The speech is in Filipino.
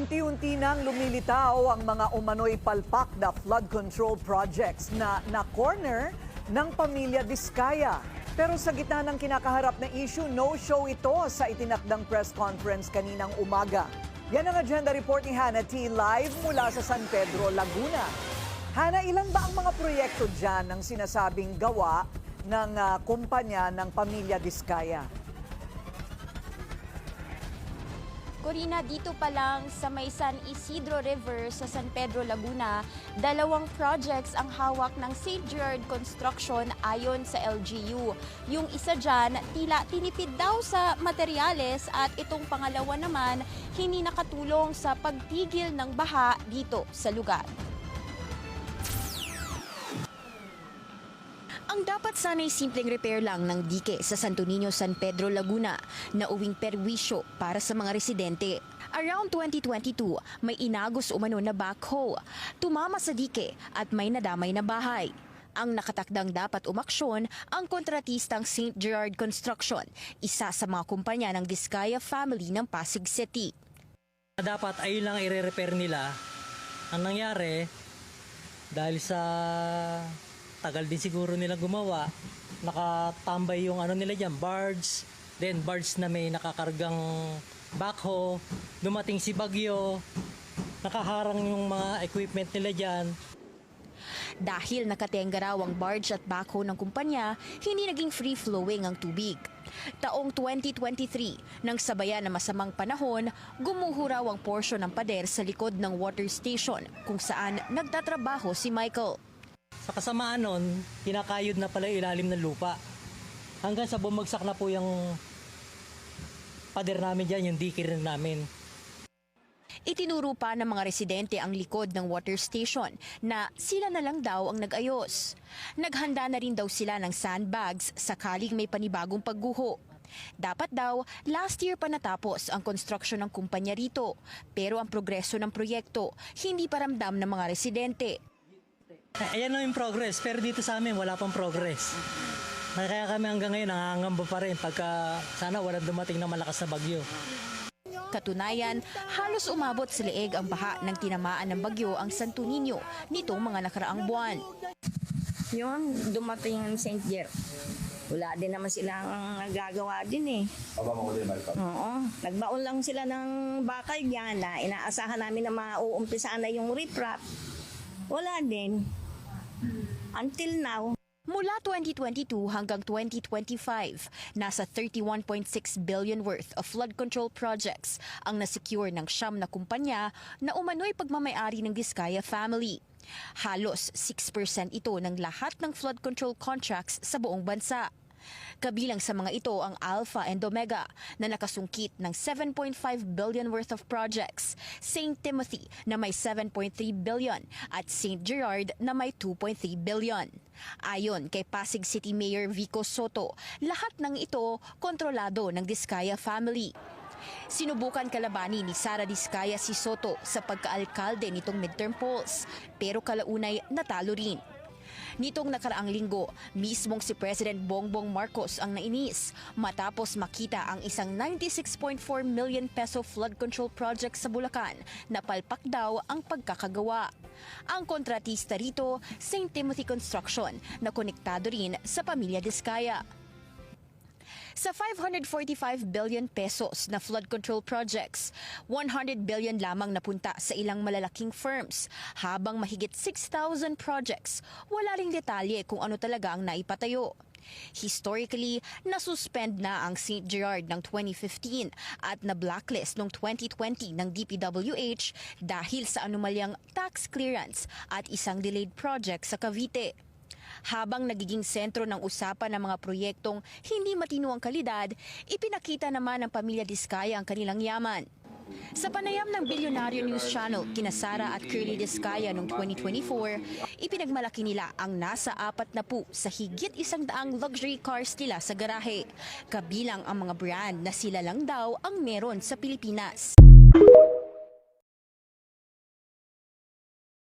Unti-unti nang lumilitaw ang mga umano'y palpak na flood control projects na na-corner ng pamilya Diskaya. Pero sa gitna ng kinakaharap na issue, no-show ito sa itinakdang press conference kaninang umaga. Yan ang agenda report ni Hannah T. live mula sa San Pedro, Laguna. Hannah, ilan ba ang mga proyekto dyan ng sinasabing gawa ng kumpanya ng pamilya Diskaya? Corina, dito pa lang sa may San Isidro River sa San Pedro, Laguna, 2 projects ang hawak ng St. Gerard Construction ayon sa LGU. Yung isa dyan, tila tinipid daw sa materyales at itong pangalawa naman, hindi nakatulong sa pagtigil ng baha dito sa lugar. Ang dapat sana'y simpleng repair lang ng dike sa Santo Niño, San Pedro, Laguna na uwing perwisyo para sa mga residente. Around 2022, may inagos umano na backhoe, tumama sa dike at may nadamay na bahay. Ang nakatakdang dapat umaksyon ang kontratistang St. Gerard Construction, isa sa mga kumpanya ng Diskaya family ng Pasig City. Dapat ayun lang i-repair nila. Ang nangyari, dahil sa tagal din siguro nila gumawa, nakatambay yung nila dyan, barge, then barge na may nakakargang backhoe, dumating si bagyo, nakaharang yung mga equipment nila dyan. Dahil nakatenga raw ang barge at backhoe ng kumpanya, hindi naging free-flowing ang tubig. Taong 2023, nang sabayan ng masamang panahon, gumuho raw ang porsyon ng pader sa likod ng water station kung saan nagtatrabaho si Michael. Sa kasamaan nun, kinakayod na pala yung ilalim ng lupa. Hanggang sa bumagsak na po yung pader namin dyan, yung dike rin namin. Itinuro pa ng mga residente ang likod ng water station na sila na lang daw ang nag-ayos. Naghanda na rin daw sila ng sandbags sakaling may panibagong pagguho. Dapat daw, last year pa natapos ang construction ng kumpanya rito. Pero ang progreso ng proyekto, hindi pa ramdam ng mga residente. Ayan na yung progress, pero dito sa amin wala pang progress. Kaya kami hanggang ngayon nangangamba pa rin pagka sana walang dumating na malakas na bagyo. Katunayan, halos umabot sa leeg ang baha ng tinamaan ng bagyo ang Santo Niño nitong mga nakaraang buwan. Yung dumating ang St. Gerard, wala din naman silang nagagawa din eh. Oo, nagbaon lang sila ng bakal dyan na inaasahan namin na mauumpisaan na yung riprap. Wala din. Until now. Mula 2022 hanggang 2025, nasa 31.6 billion worth of flood control projects ang nasecure ng 9 na kumpanya na umano'y pagmamayari ng Diskaya family. Halos 6% ito ng lahat ng flood control contracts sa buong bansa. Kabilang sa mga ito ang Alpha and Omega na nakasungkit ng 7.5 billion worth of projects, St. Timothy na may 7.3 billion at St. Gerard na may 2.3 billion. Ayon kay Pasig City Mayor Vico Soto, lahat ng ito kontrolado ng Diskaya family. Sinubukan kalabanin ni Sara Diskaya si Soto sa pagkaalkalde nitong midterm polls, pero kalaunay natalo rin. Nitong nakaraang linggo, mismong si President Bongbong Marcos ang nainis matapos makita ang isang 96.4 million peso flood control project sa Bulacan na palpak daw ang pagkakagawa. Ang kontratista rito, St. Timothy Construction, na konektado rin sa pamilya Diskaya. Sa 545 billion pesos na flood control projects, 100 billion lamang napunta sa ilang malalaking firms, habang mahigit 6,000 projects, wala ring detalye kung ano talaga ang naipatayo. Historically, nasuspend na ang St. Gerard ng 2015 at na-blacklist noong 2020 ng DPWH dahil sa anomalyang tax clearance at isang delayed project sa Cavite. Habang nagiging sentro ng usapan ng mga proyektong hindi matino ang kalidad, ipinakita naman ng pamilya Diskaya ang kanilang yaman. Sa panayam ng Bilyonaryo News Channel, kina Sara at Curly Diskaya noong 2024, ipinagmalaki nila ang nasa 40 sa higit 100 luxury cars nila sa garahe. Kabilang ang mga brand na sila lang daw ang meron sa Pilipinas.